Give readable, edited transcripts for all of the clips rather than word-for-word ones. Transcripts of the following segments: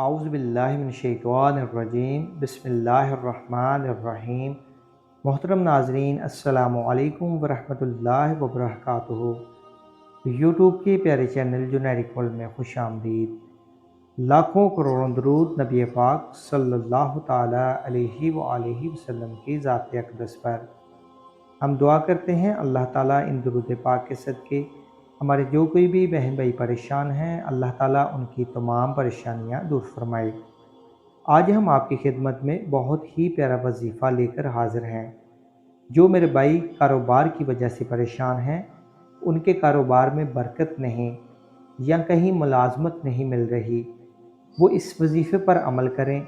اعوذ باللہ من الشیطان الرجیم بسم اللہ الرحمن الرحیم۔ محترم ناظرین، السلام علیکم ورحمۃ اللہ وبرکاتہ۔ یوٹیوب کے پیارے چینل جنیرک ورلڈ میں خوش آمدید۔ لاکھوں کروڑوں درود نبی پاک صلی اللہ تعالیٰ علیہ وآلہ وسلم کی ذات اقدس پر۔ ہم دعا کرتے ہیں اللہ تعالیٰ ان درود پاک کے صدقے ہمارے جو کوئی بھی بہن بھائی پریشان ہیں، اللہ تعالیٰ ان کی تمام پریشانیاں دور فرمائے۔ آج ہم آپ کی خدمت میں بہت ہی پیارا وظیفہ لے کر حاضر ہیں۔ جو میرے بھائی کاروبار کی وجہ سے پریشان ہیں، ان کے کاروبار میں برکت نہیں یا کہیں ملازمت نہیں مل رہی، وہ اس وظیفے پر عمل کریں،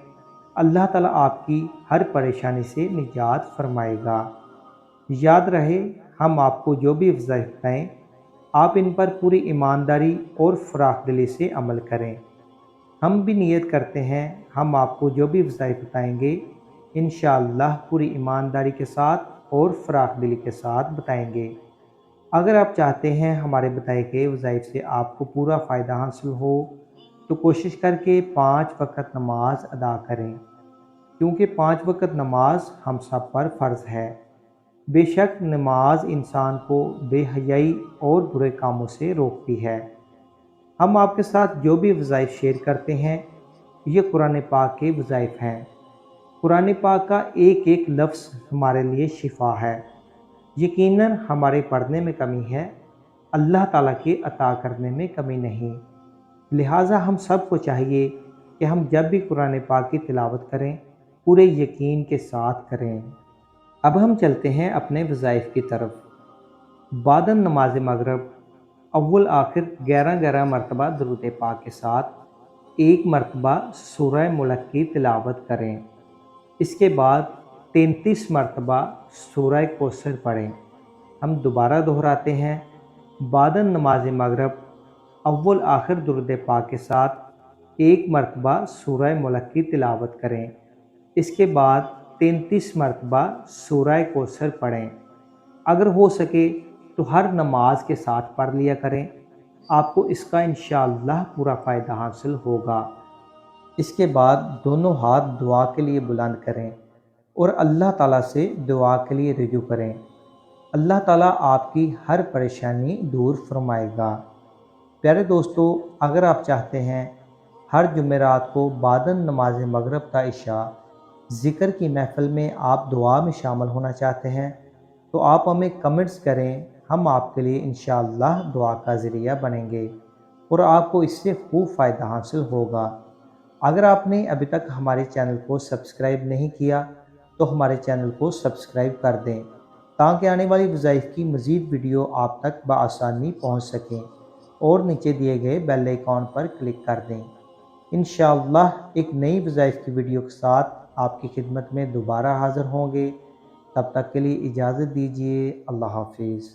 اللہ تعالیٰ آپ کی ہر پریشانی سے نجات فرمائے گا۔ یاد رہے، ہم آپ کو جو بھی وظائف بتائیں، آپ ان پر پوری ایمانداری اور فراخ دلی سے عمل کریں۔ ہم بھی نیت کرتے ہیں، ہم آپ کو جو بھی وظائف بتائیں گے انشاءاللہ پوری ایمانداری کے ساتھ اور فراخ دلی کے ساتھ بتائیں گے۔ اگر آپ چاہتے ہیں ہمارے بتائے گئے وظائف سے آپ کو پورا فائدہ حاصل ہو تو کوشش کر کے 5 وقت نماز ادا کریں، کیونکہ 5 وقت نماز ہم سب پر فرض ہے۔ بے شک نماز انسان کو بے حیائی اور برے کاموں سے روکتی ہے۔ ہم آپ کے ساتھ جو بھی وظائف شیئر کرتے ہیں یہ قرآن پاک کے وظائف ہیں۔ قرآن پاک کا ایک ایک لفظ ہمارے لیے شفا ہے۔ یقیناً ہمارے پڑھنے میں کمی ہے، اللہ تعالیٰ کے عطا کرنے میں کمی نہیں۔ لہٰذا ہم سب کو چاہیے کہ ہم جب بھی قرآن پاک کی تلاوت کریں پورے یقین کے ساتھ کریں۔ اب ہم چلتے ہیں اپنے وظائف کی طرف۔ بعد نماز مغرب اول آخر 11 مرتبہ درود پاک کے ساتھ 1 مرتبہ سورہ ملک کی تلاوت کریں۔ اس کے بعد 33 مرتبہ سورہ کوثر پڑھیں۔ ہم دوبارہ دہراتے ہیں، بعد نماز مغرب اول آخر درود پاک کے ساتھ 1 مرتبہ سورہ ملک کی تلاوت کریں۔ اس کے بعد 33 مرتبہ سورہ کوثر پڑھیں۔ اگر ہو سکے تو ہر نماز کے ساتھ پڑھ لیا کریں، آپ کو اس کا انشاءاللہ پورا فائدہ حاصل ہوگا۔ اس کے بعد دونوں ہاتھ دعا کے لیے بلند کریں اور اللہ تعالیٰ سے دعا کے لیے رجوع کریں۔ اللہ تعالیٰ آپ کی ہر پریشانی دور فرمائے گا۔ پیارے دوستو، اگر آپ چاہتے ہیں ہر جمعرات کو بعد نماز مغرب تا عشاء ذکر کی محفل میں آپ دعا میں شامل ہونا چاہتے ہیں تو آپ ہمیں کمنٹس کریں، ہم آپ کے لیے انشاءاللہ دعا کا ذریعہ بنیں گے اور آپ کو اس سے خوب فائدہ حاصل ہوگا۔ اگر آپ نے ابھی تک ہمارے چینل کو سبسکرائب نہیں کیا تو ہمارے چینل کو سبسکرائب کر دیں تاکہ آنے والی وظائف کی مزید ویڈیو آپ تک بآسانی پہنچ سکیں، اور نیچے دیے گئے بیل آئیکن پر کلک کر دیں۔ انشاءاللہ ایک نئی وظائف کی ویڈیو کے ساتھ آپ کی خدمت میں دوبارہ حاضر ہوں گے۔ تب تک کے لیے اجازت دیجیے۔ اللہ حافظ۔